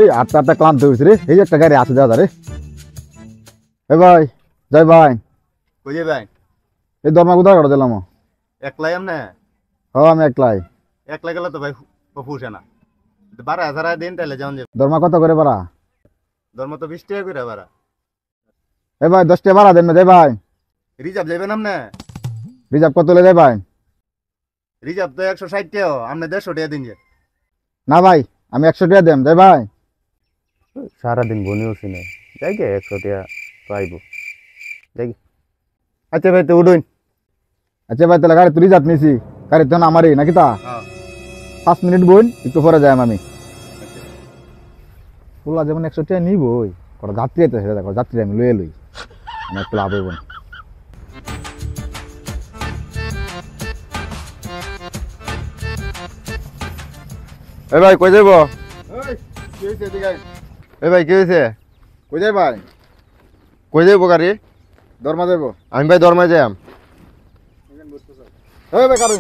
এই আটটা ক্লান্ত হয়েছে রে, এই একটা গাড়ি আছে দাদা রে। এ ভাই যাই ভাই, কই যে ভাই এই দরমা কোথায় কাটা দিলাম? একলাই আমনে? হ্যাঁ আমি একলাই। একলা গেলে তো ভাই পুষে না, 12,000 দিন তাহলে যাওন যাবে। দরমা কত করে ভাড়া? ধর্ম তো 20 টাকা করে ভাড়া। এ ভাই 10 টাকা ভাড়া দেন না যাই ভাই। রিজার্ভ যাবেন আমনে? রিজার্ভ কত হলে যাই ভাই? রিজার্ভ তো 160 টাকা, আমনে 150 টাকা দিন যে। না ভাই আমি 100 টাকা দেন যাই ভাই। সারাদিন বনি উঠি না, যাই গে 100 টাকা পাইব, যাই গে। আচ্ছা ভাই তো উঠুন। আচ্ছা ভাই তাহলে গাড়ি তো রিজার্ভ নিছি, গাড়ি তো আমারই নাকি তা? 5 মিনিট বোন একটু পরে যাই আমি। বললা যেমন 100 টাকা নিব ওই কটা যাত্রী আছে সেটা দেখো, যাত্রী আমি লয়ে লই, আমার একটু লাভ হইব। এ ভাই কই যাইব? কি হয়েছে এদিকে? এ ভাই কি হয়েছে? কই যাই ভাই? কই যাইব গাড়ি? দরমা দেবো। আমি ভাই দরমায় যাইম। এই ভাই কারণ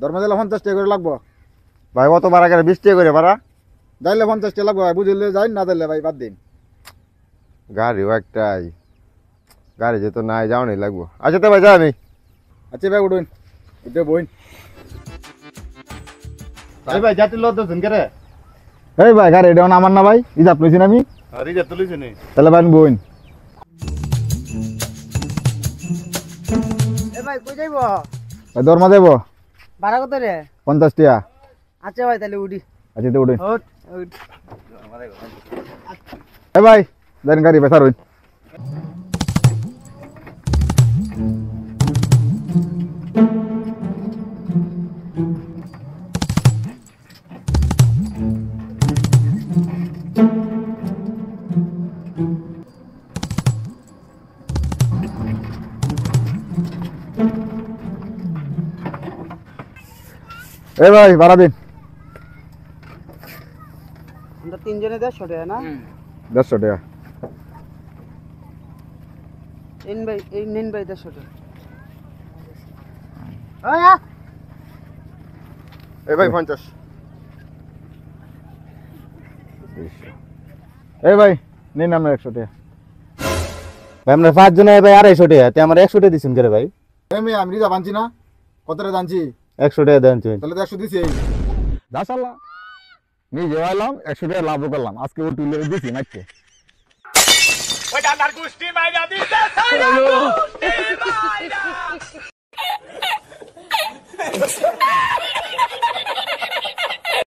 দরমা দিলে 50 টাকা করে লাগবো ভাই কত ভাড়া করে? 20 টাকা করে ভাড়া। যাইলে 50 টাকা লাগবো ভাই, বুঝলে যাই না দিলে ভাই বাদ দিন। গাড়িও একটাই, গাড়ি যেহেতু নাই যাওয়ানি লাগবো। আচ্ছা তো ভাই যাই আমি। আচ্ছা ভাই উঠুন, উঠে বইন। এই ভাই যাত্রী লোক দছেন কে রে? এই ভাই গাড়ি এটা আমার না ভাই, রিজার্ভ লইছি আমি। রিজার্ভ তো লইছি নি। তাহলে ভাই বইন। এ ভাই কই যাইবো? ভাই দরমা দেবো ভাড়া কত রে? 50 টাকা। আচ্ছা ভাই তাহলে উঠি। আচ্ছা তো উঠুন। উঠ উঠ। এই ভাই দেন গাড়ি বেসার হইন। এই ভাই ভাড়া দিন। আমরা তিনজনে 150 টাকা না? 150 টাকা। এই নিন ভাই 150 টাকা। এই ভাই 50। এই ভাই নিন আপনার 100 টাকা। ভাই আমরা 5 জনে ভাই 250 টাকা, তে আমার 100 টাকা দিছেন কে রে ভাই? আমি রিজার্ভ আনছি না, কত টাকা আনছি? 100 টাকা দেন তুই। তাহলে তো 100 দিছি। যা সাল্লা নিজে আইলাম 100 টাকা লাভ করলাম, আজকে ও তুলে দিছি নাকি? ওই ডান্ডার গুষ্টি মাইরা দিতে সাইরা গুষ্টি মাইরা